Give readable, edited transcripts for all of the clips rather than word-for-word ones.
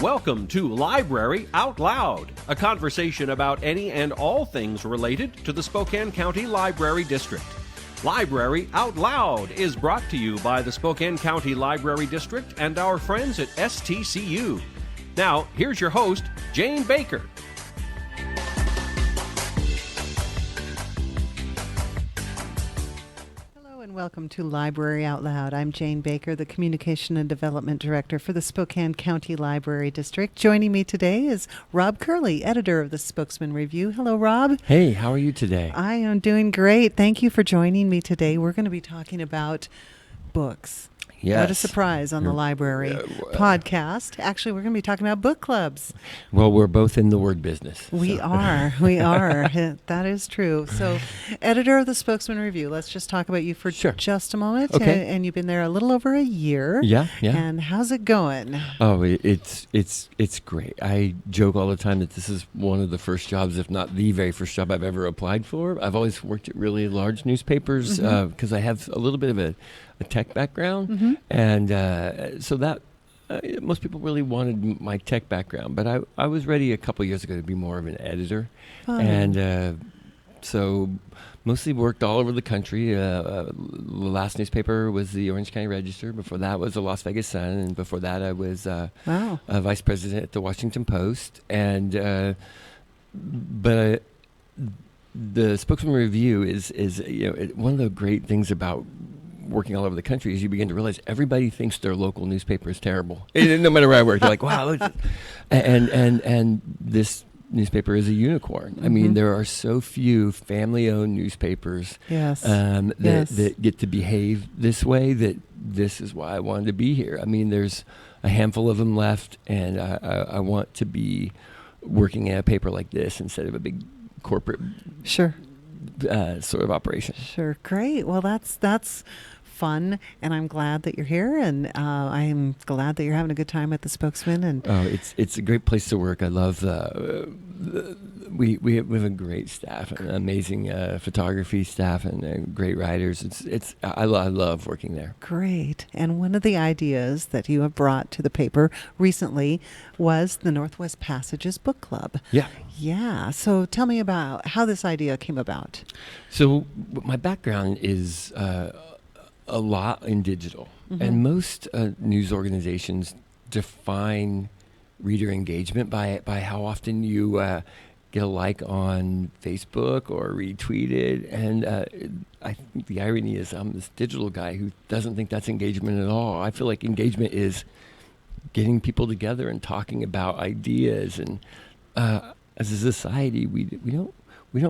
Welcome to Library Out Loud, a conversation about any and all things related to the Spokane County Library District. Library Out Loud is brought to you by the Spokane County Library District and our friends at STCU. Now, here's your host, Jane Baker. Welcome to Library Out Loud. I'm Jane Baker, the Communication and Development Director for the Spokane County Library District. Joining me today is Rob Curley, editor of the Spokesman Review. Hello, Rob. Hey, how are you today? I am doing great. Thank you for joining me today. We're going to be talking about books. Yes. What a surprise on the library podcast. Actually, we're going to be talking about book clubs. Well, we're both in the word business. We are. That is true. So, editor of the Spokesman Review, let's just talk about you for just a moment. Okay. And you've been there a little over a year. Yeah. And how's it going? Oh, it's great. I joke all the time that this is one of the first jobs, if not the very first job I've ever applied for. I've always worked at really large newspapers because I have a little bit of a tech background, and so that most people really wanted my tech background, but I was ready a couple years ago to be more of an editor. Fun. And so mostly worked all over the country. The last newspaper was the Orange County Register. Before that was the Las Vegas Sun, and before that I was vice president at the Washington Post. And but the Spokesman Review is one of the great things about working all over the country is you begin to realize everybody thinks their local newspaper is terrible. No matter where I work, they're like, wow. And this newspaper is a unicorn. I mean, there are so few family-owned newspapers that get to behave this way that this is why I wanted to be here. I mean, there's a handful of them left, and I want to be working at a paper like this instead of a big corporate sort of operation. Sure. Great. Well, that's fun, and I'm glad that you're here, and I'm glad that you're having a good time at the Spokesman. And it's a great place to work. I love we have a great staff, an amazing photography staff, and great writers. I love working there. Great. And one of the ideas that you have brought to the paper recently was the Northwest Passages Book Club. Yeah. So tell me about how this idea came about. So my background is a lot in digital, and most news organizations define reader engagement by how often you get a like on Facebook or retweeted. And I think the irony is I'm this digital guy who doesn't think that's engagement at all. I feel like engagement is getting people together and talking about ideas. And as a society, we don't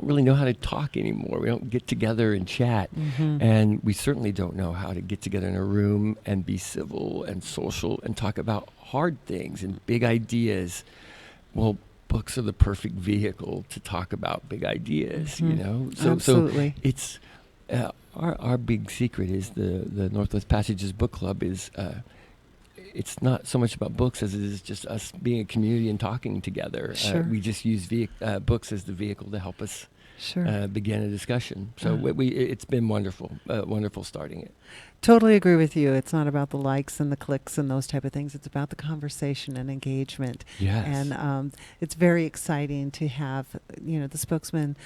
really know how to talk anymore. We don't get together and chat. And we certainly don't know how to get together in a room and be civil and social and talk about hard things and big ideas. Well, books are the perfect vehicle to talk about big ideas, So, Absolutely. So it's our big secret is the Northwest Passages Book Club is it's not so much about books as it is just us being a community and talking together. We just use books as the vehicle to help us begin a discussion. So it's been wonderful starting it. Totally agree with you. It's not about the likes and the clicks and those type of things. It's about the conversation and engagement. Yes. And it's very exciting to have, the Spokesman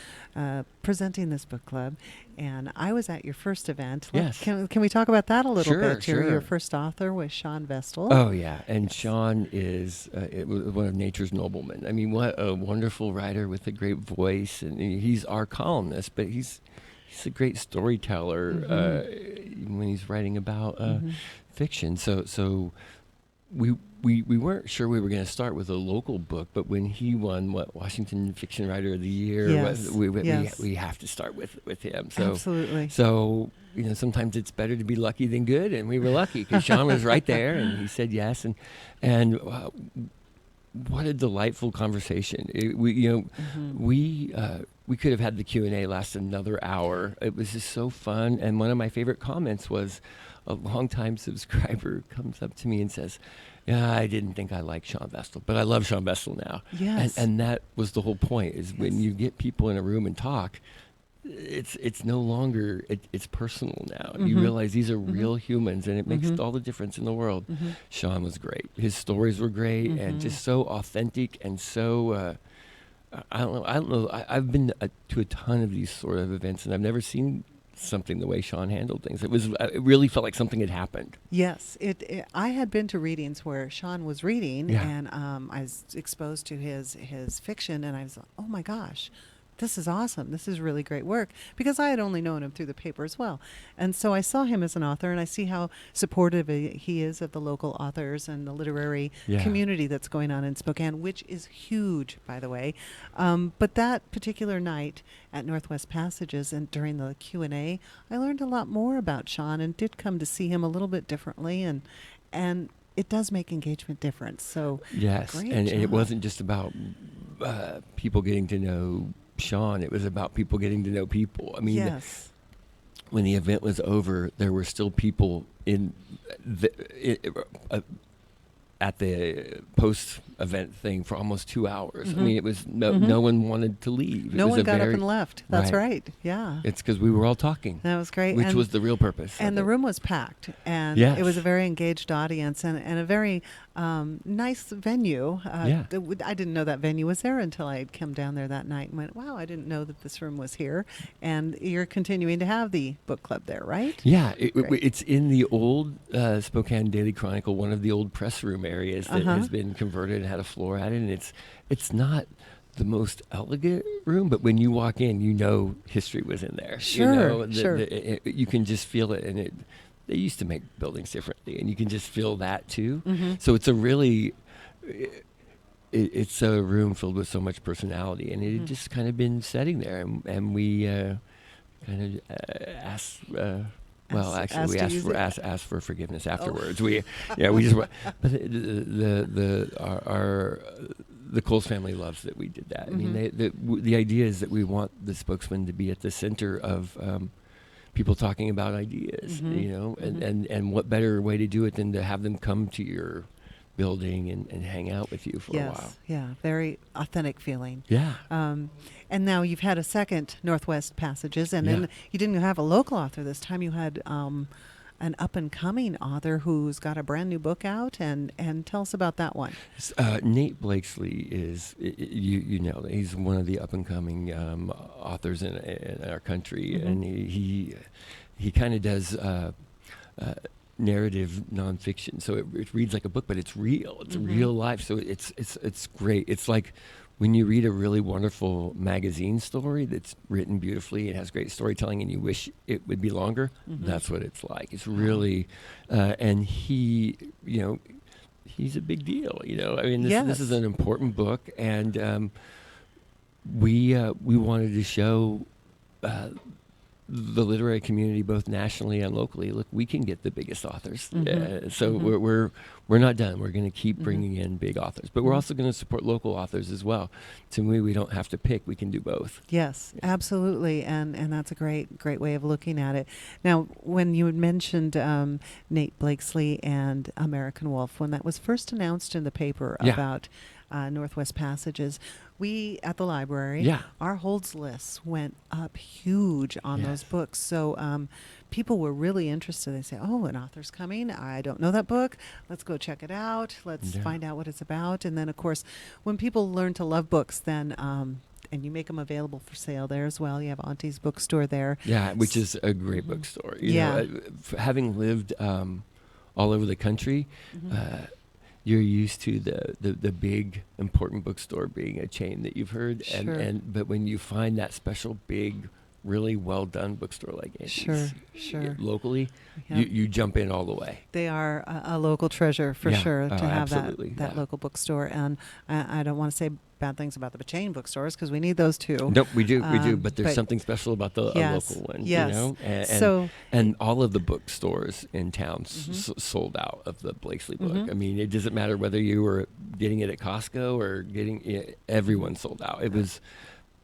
presenting this book club. And I was at your first event. Yes. Can we talk about that a little bit? Sure. Your first author was Sean Vestal. Oh, yeah. And Sean is one of nature's noblemen. I mean, what a wonderful writer with a great voice. And he's our columnist, but he's a great storyteller when he's writing about fiction. So we weren't sure we were going to start with a local book, but when he won Washington Fiction Writer of the Year, we have to start with him. So absolutely. So sometimes it's better to be lucky than good, and we were lucky because Sean was right there and he said yes, and what a delightful conversation. We could have had the Q&A last another hour. It was just so fun. And one of my favorite comments was a longtime subscriber comes up to me and says, yeah, I didn't think I liked Sean Vestal, but I love Sean Vestal now. Yes. And that was the whole point, is when you get people in a room and talk, it's no longer it's personal now. You realize these are real humans, and it makes all the difference in the world. Sean was great. His stories were great and just so authentic and so. I don't know. I've been to a ton of these sort of events, and I've never seen something the way Sean handled things. It really felt like something had happened. Yes, I had been to readings where Sean was reading, Yeah. and I was exposed to his fiction, and I was like, oh my gosh, this is awesome. This is really great work, because I had only known him through the paper as well. And so I saw him as an author, and I see how supportive he is of the local authors and the literary community that's going on in Spokane, which is huge, by the way. But that particular night at Northwest Passages and during the Q&A, I learned a lot more about Sean and did come to see him a little bit differently, and it does make engagement difference. So yes, great and job. it wasn't just about people getting to know Sean. It was about people getting to know people. I mean, yes. When the event was over, there were still people at the post-event thing for almost 2 hours. I mean, it was no one wanted to leave. No one got up and left. That's right. Yeah. It's because we were all talking. That was great. Which was the real purpose. And the room was packed. And Yes. it was a very engaged audience and a very nice venue. Yeah. I didn't know that venue was there until I had come down there that night and went, wow, I didn't know that this room was here. And you're continuing to have the book club there, right? Yeah. It's in the old Spokane Daily Chronicle, one of the old press room areas that has been converted and had a floor added. And it's not the most elegant room, but when you walk in, you know history was in there. Sure, sure. You can just feel it, and they used to make buildings differently, and you can just feel that too. Mm-hmm. So it's a really, it's a room filled with so much personality, and it had just kind of been sitting there, and we kind of asked. Well, actually, we asked for forgiveness afterwards. We just. But the Coles family loves that we did that. I mean, the idea is that we want the spokesman to be at the center of people talking about ideas, and what better way to do it than to have them come to your building and hang out with you for a while. Yeah, very authentic feeling. Yeah. And now you've had a second Northwest Passages, and then you didn't have a local author this time. You had an up-and-coming author who's got a brand new book out, and tell us about that one. Nate Blakesley is, you know, he's one of the up-and-coming authors in our country, and he kind of does narrative nonfiction, so it reads like a book, but it's real. It's real life, so it's great. It's like when you read a really wonderful magazine story that's written beautifully, it has great storytelling, and you wish it would be longer. That's what it's like. It's really, and he, he's a big deal. I mean, this is an important book, and we wanted to show the literary community, both nationally and locally, look, we can get the biggest authors. So we're not done. We're going to keep bringing in big authors, but we're also going to support local authors as well. To me, we don't have to pick. We can do both. Yes, absolutely, and that's a great way of looking at it. Now, when you had mentioned Nate Blakesley and American Wolf, when that was first announced in the paper about Northwest Passages, we at the library, our holds lists went up huge on those books. So people were really interested. They say, oh, an author's coming. I don't know that book. Let's go check it out. Let's find out what it's about. And then, of course, when people learn to love books, then and you make them available for sale there as well. You have Auntie's Bookstore there. Yeah, which is a great bookstore. You know, having lived all over the country, you're used to the big important bookstore being a chain that you've heard, but when you find that special big, really well done bookstore like Auntie's locally, you jump in all the way. They are a local treasure for sure to have that local bookstore, and I don't want to say bad things about the chain bookstores because we need those too. Nope, we do, but there's something special about the local one. And all of the bookstores in town sold out of the Blakesley book. I mean, it doesn't matter whether you were getting it at Costco or getting it, everyone sold out. It was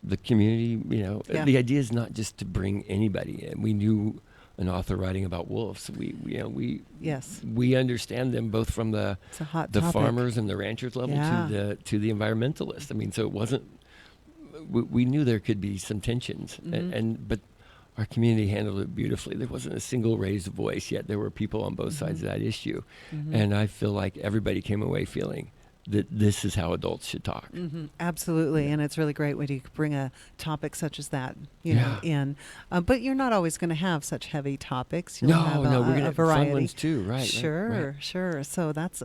the community, the idea is not just to bring anybody in. We knew an author writing about wolves. We understand them both from the topic. Farmers and the ranchers level to the environmentalists. I mean, so it wasn't we knew there could be some tensions, but our community handled it beautifully. There wasn't a single raised voice, yet there were people on both sides of that issue. And I feel like everybody came away feeling that this is how adults should talk. Absolutely, and it's really great when you bring a topic such as that, in. But you're not always going to have such heavy topics. You'll have we're going to have variety. fun ones too, right? Sure. So that's.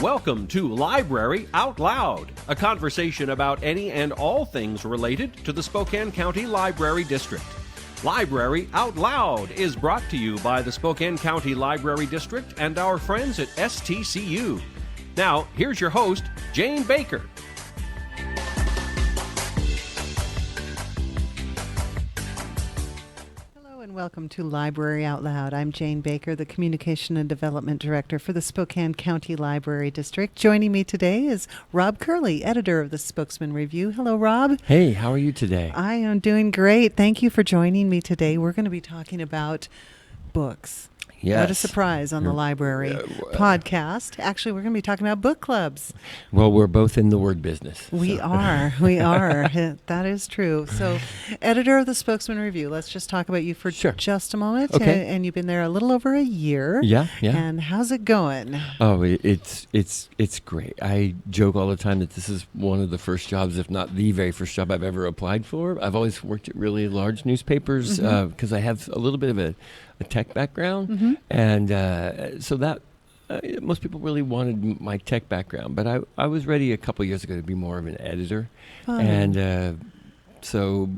Welcome to Library Out Loud, a conversation about any and all things related to the Spokane County Library District. Library Out Loud is brought to you by the Spokane County Library District and our friends at STCU. Now, here's your host, Jane Baker. Welcome to Library Out Loud. I'm Jane Baker, the Communication and Development Director for the Spokane County Library District. Joining me today is Rob Curley, editor of the Spokesman Review. Hello, Rob. Hey, how are you today? I am doing great. Thank you for joining me today. We're going to be talking about books. Yes. What a surprise on the library podcast. Actually, we're going to be talking about book clubs. Well, we're both in the word business. We are. That is true. So, editor of the Spokesman Review, let's just talk about you for just a moment. Okay. And you've been there a little over a year. Yeah. And how's it going? Oh, it's great. I joke all the time that this is one of the first jobs, if not the very first job I've ever applied for. I've always worked at really large newspapers because I have a little bit of a tech background, and so that most people really wanted my tech background, but I was ready a couple years ago to be more of an editor, and so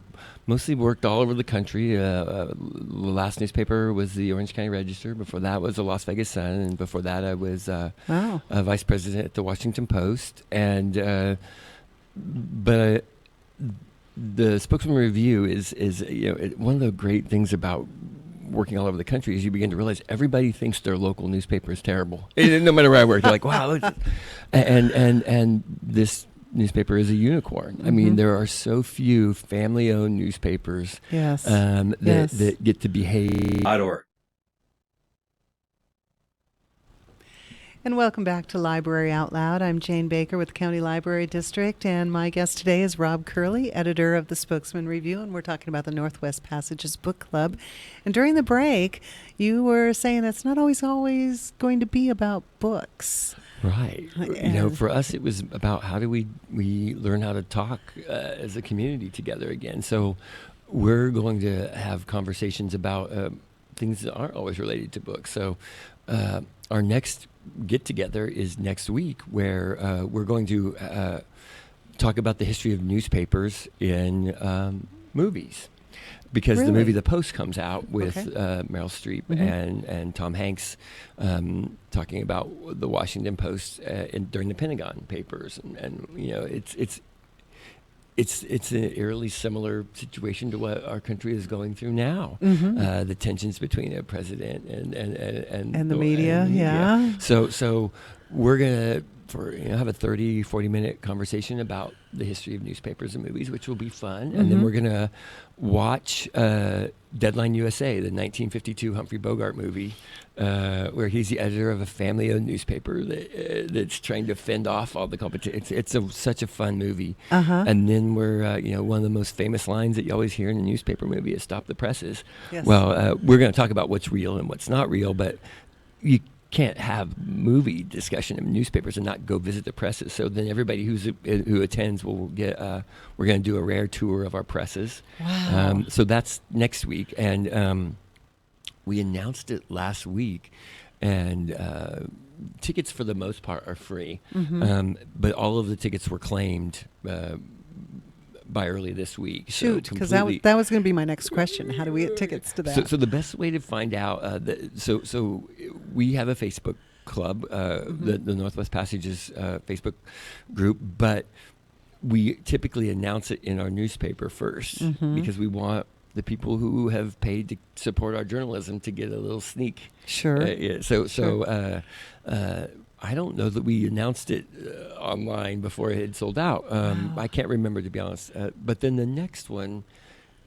mostly worked all over the country. The last newspaper was the Orange County Register. Before that was the Las Vegas Sun, and before that I was a vice president at the Washington Post, and but the Spokesman Review is one of the great things about working all over the country is you begin to realize everybody thinks their local newspaper is terrible. No matter where I work, you're like, wow. And this newspaper is a unicorn. I mean, there are so few family-owned newspapers that get to behave. And welcome back to Library Out Loud. I'm Jane Baker with the County Library District, and my guest today is Rob Curley, editor of the Spokesman Review, and we're talking about the Northwest Passages Book Club. And during the break, you were saying it's not always going to be about books. Right. For us, it was about how do we learn how to talk as a community together again. So we're going to have conversations about things that aren't always related to books. So our next get-together is next week, where we're going to talk about the history of newspapers in movies. Because the movie The Post comes out with Meryl Streep and Tom Hanks talking about the Washington Post during the Pentagon Papers, and it's an eerily similar situation to what our country is going through now. The tensions between a president and the media. So we're gonna have a 30-40 minute conversation about the history of newspapers and movies, which will be fun. And then we're going to watch Deadline USA, the 1952 Humphrey Bogart movie, where he's the editor of a family-owned newspaper that's trying to fend off all the competition. It's such a fun movie. And then we're, one of the most famous lines that you always hear in a newspaper movie is "Stop the presses." Yes. Well, we're going to talk about what's real and what's not real, but you can't have movie discussion in newspapers and not go visit the presses. So then everybody who attends will get. We're going to do a rare tour of our presses. Wow! So that's next week, and we announced it last week, and tickets for the most part are free, but all of the tickets were claimed by early this week. Shoot, because that was going to be my next question. How do we get tickets to that? So the best way to find out, so we have a Facebook club, the Northwest Passages Facebook group, but we typically announce it in our newspaper first because we want the people who have paid to support our journalism to get a little sneak. Sure. Yeah, so I don't know that we announced it online before it had sold out. Wow. I can't remember, to be honest. But then the next one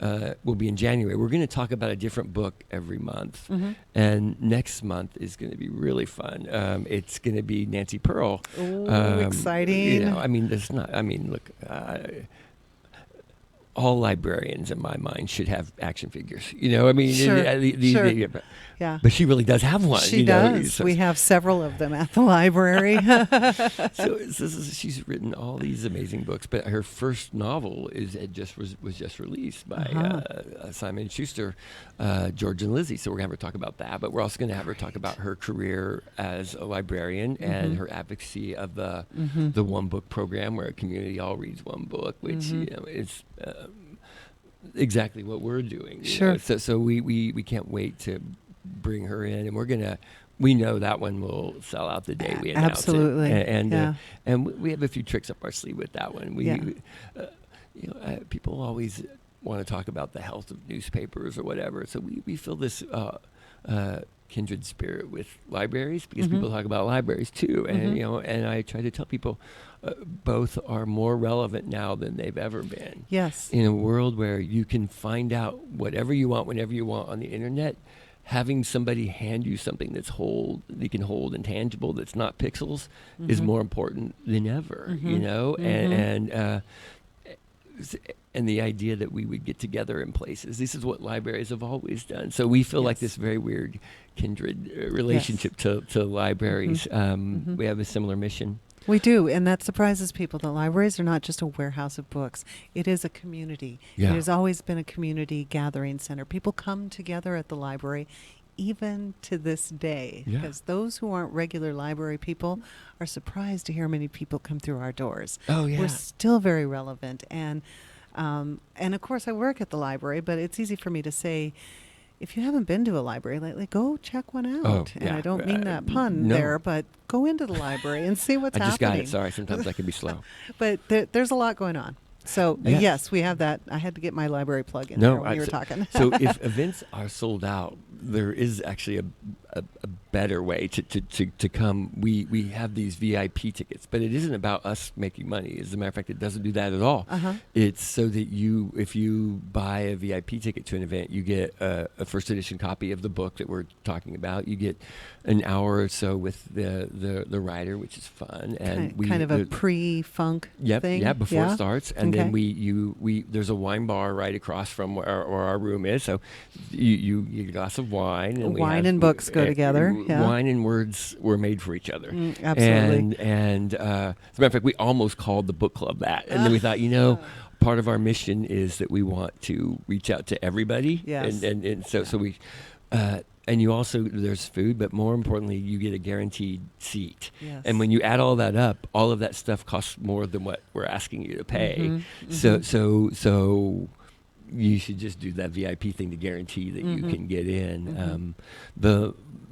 will be in January. We're going to talk about a different book every month. And next month is going to be really fun. It's going to be Nancy Pearl. Oh, exciting. You know, I mean, look, all librarians in my mind should have action figures. You know, I mean, Sure. Sure. Yeah. But she really does have one. She does. We have several of them at the library. She's written all these amazing books, but her first novel was just released by Simon & Schuster, George and Lizzie. So we're going to have her talk about that, but we're also going to have her talk about her career as a librarian and her advocacy of the one book program, where a community all reads one book, which you know is exactly what we're doing. Sure. So we can't wait to bring her in, and we know that one will sell out the day we announce Absolutely. it. And yeah. we have a few tricks up our sleeve with that one. People always want to talk about the health of newspapers or whatever. So we feel this kindred spirit with libraries, because people talk about libraries too. And and I try to tell people both are more relevant now than they've ever been. Yes. In a world where you can find out whatever you want whenever you want on the internet, having somebody hand you something you can hold and tangible, that's not pixels, is more important than ever. You know, and the idea that we would get together in places. This is what libraries have always done. So we feel like this very weird kindred relationship to libraries. We have a similar mission. We do, and that surprises people. The libraries are not just a warehouse of books. It is a community. Yeah. It has always been a community gathering center. People come together at the library, even to this day, because those who aren't regular library people are surprised to hear how many people come through our doors. Oh, yeah. We're still very relevant, and of course I work at the library, but it's easy for me to say, if you haven't been to a library lately, go check one out. Oh, and yeah. I don't mean that pun there, but go into the library and see what's I just happening. got it. Sorry, sometimes I can be slow. But there's a lot going on. So yes, we have that. I had to get my library plug in there when you were talking. So if events are sold out, there is actually a better way to come. We have these VIP tickets, but it isn't about us making money. As a matter of fact, it doesn't do that at all. It's so that if you buy a VIP ticket to an event, you get a first edition copy of the book that we're talking about. You get an hour or so with the writer, which is fun, and kind of a pre-funk thing. Yeah, before it starts, and then we there's a wine bar right across from where our room is. So you get a glass of wine, and wine and books go together. Wine and words were made for each other. Absolutely. And as a matter of fact, we almost called the book club that, and then we thought, part of our mission is that we want to reach out to everybody. Yes. And so we. And you also, there's food, but more importantly, you get a guaranteed seat. Yes. And when you add all that up, all of that stuff costs more than what we're asking you to pay. So you should just do that VIP thing to guarantee that you can get in.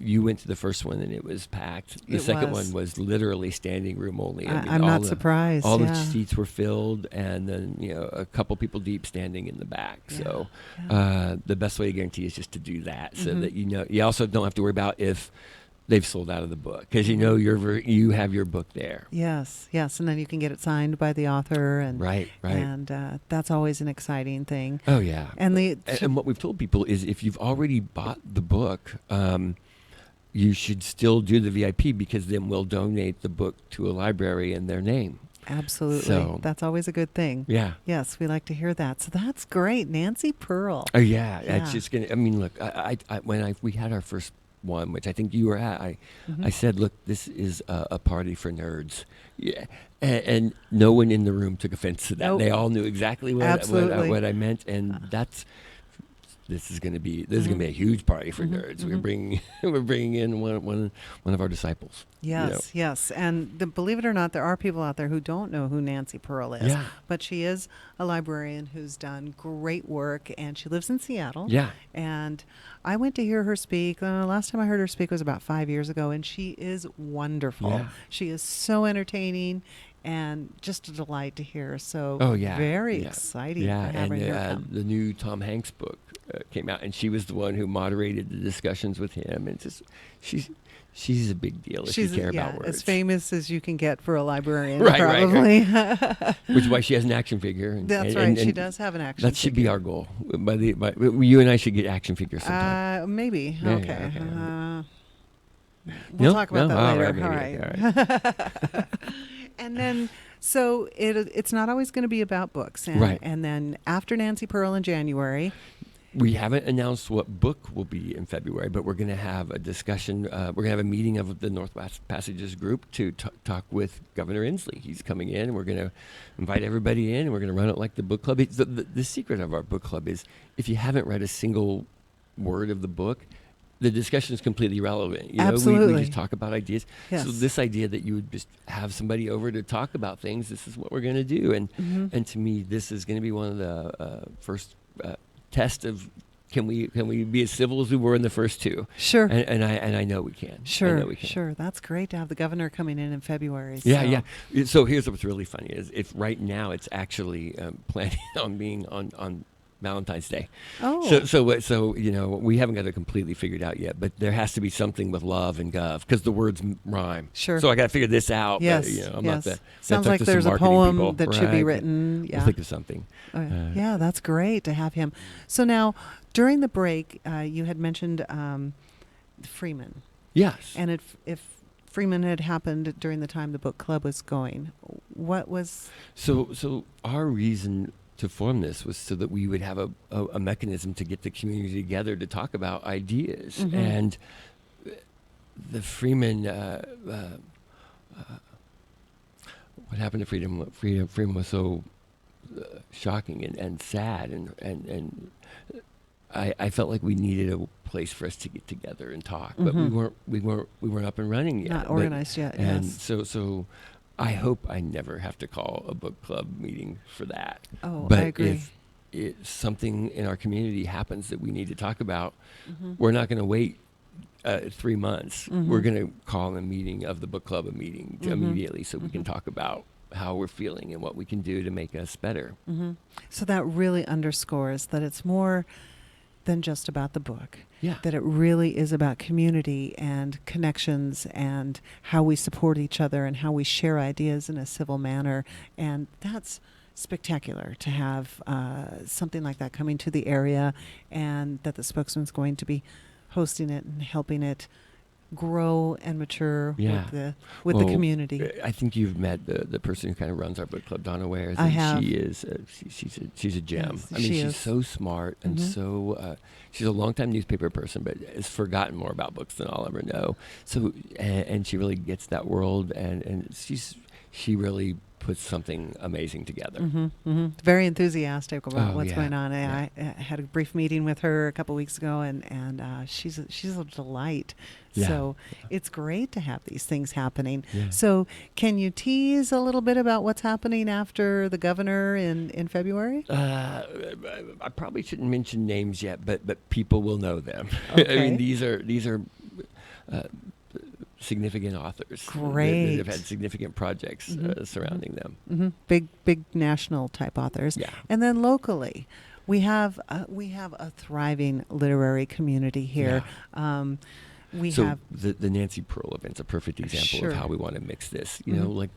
You went to the first one and it was packed. The second one was literally standing room only. I'm not surprised. All the seats were filled, and then a couple people deep standing in the back. So the best way to guarantee is just to do that, so that you also don't have to worry about if they've sold out of the book, because you have your book there. Yes, and then you can get it signed by the author, and right, and that's always an exciting thing. Oh yeah, and what we've told people is, if you've already bought the book, you should still do the VIP, because then we'll donate the book to a library in their name. Absolutely. So, that's always a good thing. Yeah. Yes, we like to hear that. So that's great. Nancy Pearl. Oh yeah. It's just gonna. I mean, look, when we had our first one, which I think you were at, I said, look, this is a party for nerds. Yeah. And no one in the room took offense to that. Nope. They all knew exactly what I meant, and this is going to be a huge party for nerds. We're bringing in one of our disciples. Yes, yes. And believe it or not, there are people out there who don't know who Nancy Pearl is. Yeah. But she is a librarian who's done great work, and she lives in Seattle. Yeah. And I went to hear her speak. Last time I heard her speak was about 5 years ago, and she is wonderful. Yeah. She is so entertaining, and just a delight to hear. So very exciting. Yeah, to have her here and come. the new Tom Hanks book came out, and she was the one who moderated the discussions with him. And just she's a big deal if you care about words. As famous as you can get for a librarian, right, probably. Right. Which is why she has an action figure. That's right. She does have an action figure. That should be our goal. You and I should get action figures sometime. Maybe. Yeah, okay. We'll talk about that later. All right. And then, so it's not always going to be about books. And, right. And then after Nancy Pearl in January. We haven't announced what book will be in February, but we're going to have a discussion. We're going to have a meeting of the Northwest Passages group to talk with Governor Inslee. He's coming in, and we're going to invite everybody in, and we're going to run it like the book club. The secret of our book club is if you haven't read a single word of the book, the discussion is completely irrelevant. Absolutely. We just talk about ideas. Yes. So this idea that you would just have somebody over to talk about things, this is what we're going to do. And to me, this is going to be one of the first test of can we be as civil as we were in the first two? Sure. And I know we can. Sure. I know we can. Sure. That's great to have the governor coming in February. Yeah. So here's what's really funny is if right now it's actually planning on being on Valentine's Day. Oh. So we haven't got it completely figured out yet, but there has to be something with love and gov because the words rime. Sure. So I got to figure this out. Yes. But, I'm yes. not Sounds like there's a poem that should be written. Yeah. We'll think of something. Yeah, that's great to have him. So now, during the break, you had mentioned Freeman. Yes. And if Freeman had happened during the time the book club was going, what was? So our reason to form this was so that we would have a mechanism to get the community together to talk about ideas. And the Freeman, what happened to Freeman was so shocking and sad, and I felt like we needed a place for us to get together and talk, but we weren't up and running yet, not organized yet. And yes. so I hope I never have to call a book club meeting for that. Oh, but I agree. if something in our community happens that we need to talk about, we're not going to wait 3 months. We're going to call a meeting of the book club immediately so we can talk about how we're feeling and what we can do to make us better. So that really underscores that it's more than just about the book. Yeah. That it really is about community and connections and how we support each other and how we share ideas in a civil manner. And that's spectacular to have something like that coming to the area, and that the spokesman's going to be hosting it and helping it grow and mature with the community. I think you've met the person who kind of runs our book club, Donna Ware. I have. She is she's a gem. Yes, I mean, she's is. so smart and so she's a longtime newspaper person, but has forgotten more about books than I'll ever know. So and she really gets that world, and she really puts something amazing together. Very enthusiastic about what's going on. Yeah. I had a brief meeting with her a couple weeks ago, and she's a delight. Yeah. So it's great to have these things happening. Yeah. So can you tease a little bit about what's happening after the governor in February? I probably shouldn't mention names yet, but people will know them. Okay. I mean, these are significant authors. Great. That have had significant projects surrounding them. Big national type authors. Yeah. And then locally, we have a thriving literary community here. Yeah. We so have the Nancy Pearl event's a perfect example Sure. of how we want to mix this. You know, like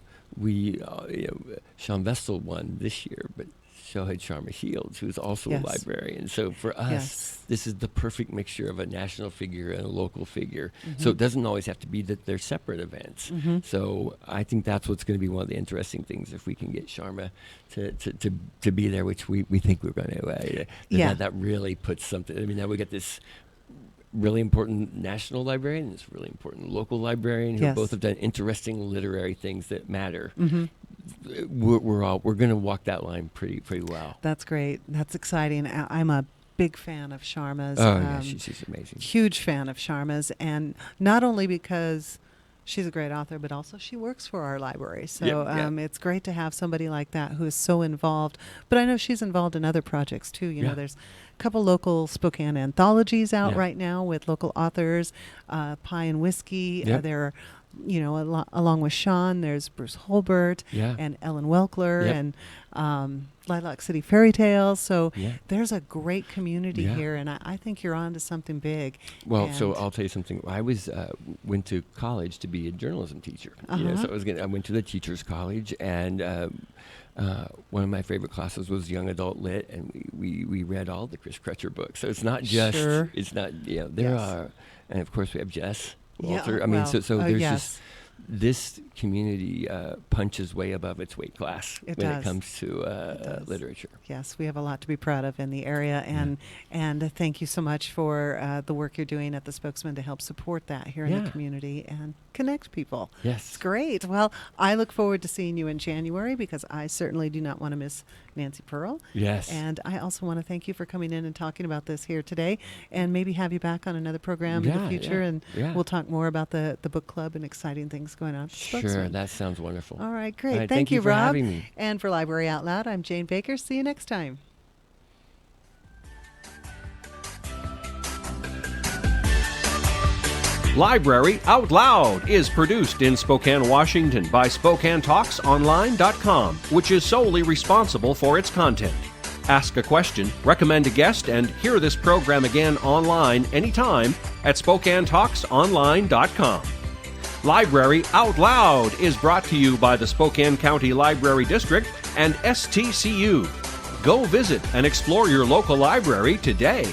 Sean Vestal won this year, but so had Sharma Shields, who's also Yes. a librarian. So for us, Yes. this is the perfect mixture of a national figure and a local figure. So it doesn't always have to be that they're separate events. So I think that's what's going to be one of the interesting things if we can get Sharma to be there, which we think we're going to. That really puts something. I mean, now we get this really important national librarian and this really important local librarian who Yes. both have done interesting literary things that matter. We're going to walk that line pretty well. That's great. That's exciting. I'm a big fan of Sharma's. Oh, yeah, she's amazing. Huge fan of Sharma's, and not only because she's a great author, but also she works for our library. So it's great to have somebody like that who is so involved. But I know she's involved in other projects too. You know, there's a couple local Spokane anthologies out right now with local authors, Pie and Whiskey. Yep. There are along with Sean, there's Bruce Holbert and Ellen Welkler and Lilac City Fairy Tales. So there's a great community here, and I think you're on to something big. Well, so I'll tell you something. I went to college to be a journalism teacher. So I went to the Teachers College, and one of my favorite classes was Young Adult Lit, and we read all the Chris Crutcher books. So it's not just it's not there are, and of course we have Jess Walter. There's just this community punches way above its weight class when it comes to literature. Yes, we have a lot to be proud of in the area, and thank you so much for the work you're doing at the Spokesman to help support that here in the community and connect people. Yes. It's great. Well, I look forward to seeing you in January because I certainly do not want to miss Nancy Pearl. Yes. And I also want to thank you for coming in and talking about this here today, and maybe have you back on another program in the future, and we'll talk more about the book club and exciting things going on at the Spokesman. Sure, that sounds wonderful. All right, great. All right, thank you, for Rob. having me. And for Library Out Loud, I'm Jane Baker. See you next time. Library Out Loud is produced in Spokane, Washington by SpokaneTalksOnline.com, which is solely responsible for its content. Ask a question, recommend a guest, and hear this program again online anytime at SpokaneTalksOnline.com. Library Out Loud is brought to you by the Spokane County Library District and STCU. Go visit and explore your local library today.